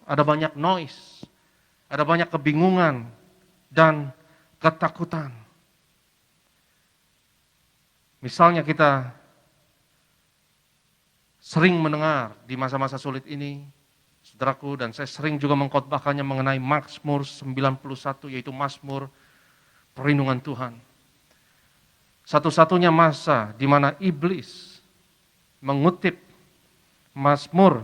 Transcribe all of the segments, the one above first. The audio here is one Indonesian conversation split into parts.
ada banyak noise, ada banyak kebingungan dan ketakutan. Misalnya kita sering mendengar di masa-masa sulit ini, saudaraku, dan saya sering juga mengkhotbahkannya mengenai Mazmur 91, yaitu Mazmur perlindungan Tuhan. Satu-satunya masa di mana iblis mengutip Mazmur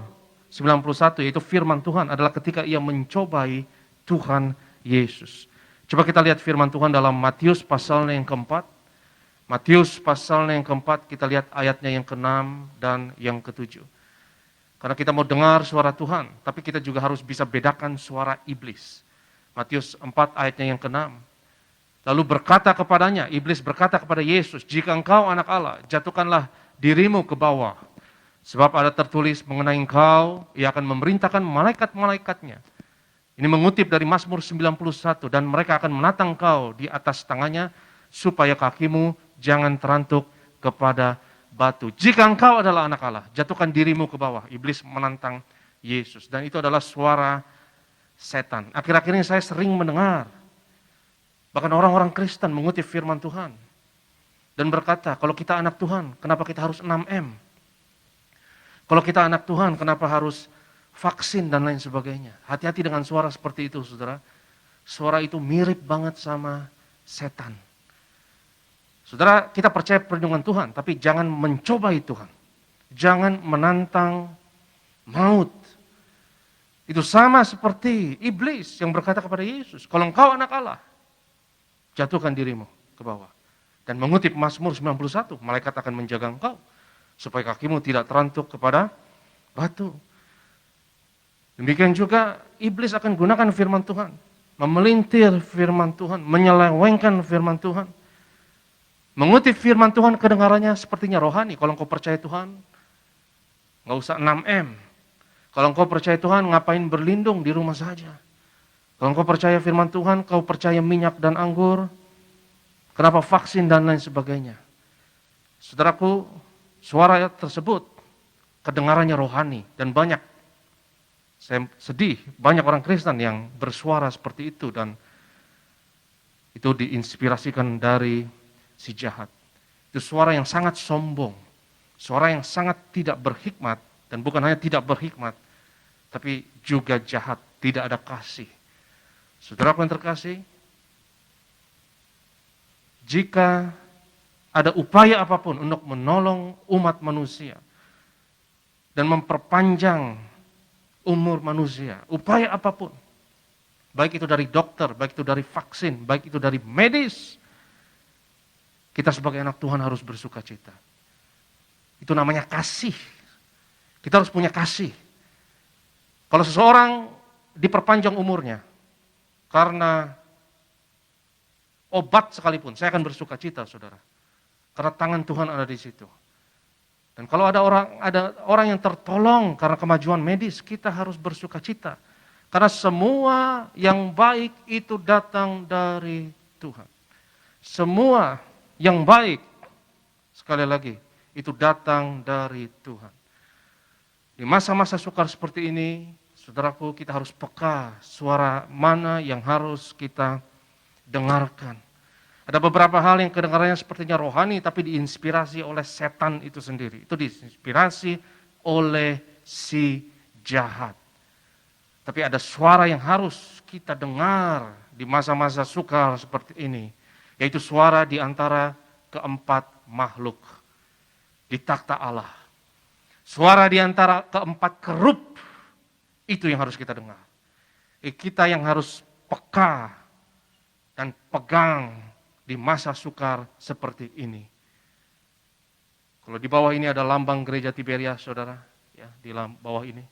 91, yaitu firman Tuhan, adalah ketika ia mencobai Tuhan Yesus. Coba kita lihat firman Tuhan dalam Matius pasalnya yang keempat. Matius pasalnya yang keempat, kita lihat ayatnya yang ke-6 dan yang ke-7. Karena kita mau dengar suara Tuhan, tapi kita juga harus bisa bedakan suara iblis. Matius 4 ayatnya yang ke-6. Lalu berkata kepadanya, iblis berkata kepada Yesus, "Jika engkau anak Allah, jatuhkanlah dirimu ke bawah. Sebab ada tertulis mengenai engkau, ia akan memerintahkan malaikat-malaikatnya." Ini mengutip dari Mazmur 91, "Dan mereka akan menatang engkau di atas tangannya, supaya kakimu jangan terantuk kepada batu." Jika engkau adalah anak Allah, jatuhkan dirimu ke bawah. Iblis menantang Yesus. Dan itu adalah suara setan. Akhir-akhir ini saya sering mendengar, bahkan orang-orang Kristen mengutip firman Tuhan. Dan berkata, kalau kita anak Tuhan, kenapa kita harus 6M? Kalau kita anak Tuhan, kenapa harus vaksin dan lain sebagainya? Hati-hati dengan suara seperti itu, saudara. Suara itu mirip banget sama setan. Saudara, kita percaya perlindungan Tuhan, tapi jangan mencobai Tuhan. Jangan menantang maut. Itu sama seperti iblis yang berkata kepada Yesus, "Kalau engkau anak Allah, jatuhkan dirimu ke bawah." Dan mengutip Mazmur 91, malaikat akan menjaga engkau, supaya kakimu tidak terantuk kepada batu. Demikian juga iblis akan gunakan firman Tuhan, memelintir firman Tuhan, menyelewengkan firman Tuhan. Mengutip firman Tuhan kedengarannya sepertinya rohani. Kalau engkau percaya Tuhan, nggak usah 6M. Kalau engkau percaya Tuhan, ngapain berlindung di rumah saja. Kalau engkau percaya firman Tuhan, kau percaya minyak dan anggur, kenapa vaksin dan lain sebagainya. Saudaraku, suara tersebut kedengarannya rohani dan banyak. Saya sedih, banyak orang Kristen yang bersuara seperti itu dan itu diinspirasikan dari si jahat. Itu suara yang sangat sombong, suara yang sangat tidak berhikmat, dan bukan hanya tidak berhikmat, tapi juga jahat, tidak ada kasih. Saudaraku yang terkasih, jika ada upaya apapun untuk menolong umat manusia dan memperpanjang umur manusia, upaya apapun, baik itu dari dokter, baik itu dari vaksin, baik itu dari medis, kita sebagai anak Tuhan harus bersuka cita. Itu namanya kasih. Kita harus punya kasih. Kalau seseorang diperpanjang umurnya karena obat sekalipun, saya akan bersuka cita, saudara. Karena tangan Tuhan ada di situ. Dan kalau ada orang yang tertolong karena kemajuan medis, kita harus bersuka cita. Karena semua yang baik itu datang dari Tuhan. Semua yang baik, sekali lagi, itu datang dari Tuhan. Di masa-masa sukar seperti ini, saudaraku, kita harus peka suara mana yang harus kita dengarkan. Ada beberapa hal yang kedengarannya sepertinya rohani, tapi diinspirasi oleh setan itu sendiri. Itu diinspirasi oleh si jahat. Tapi ada suara yang harus kita dengar di masa-masa sukar seperti ini, yaitu suara di antara keempat makhluk di takhta Allah. Suara di antara keempat kerub, itu yang harus kita dengar. Kita yang harus peka dan pegang di masa sukar seperti ini. Kalau di bawah ini ada lambang gereja Tiberias, saudara, ya, di bawah ini.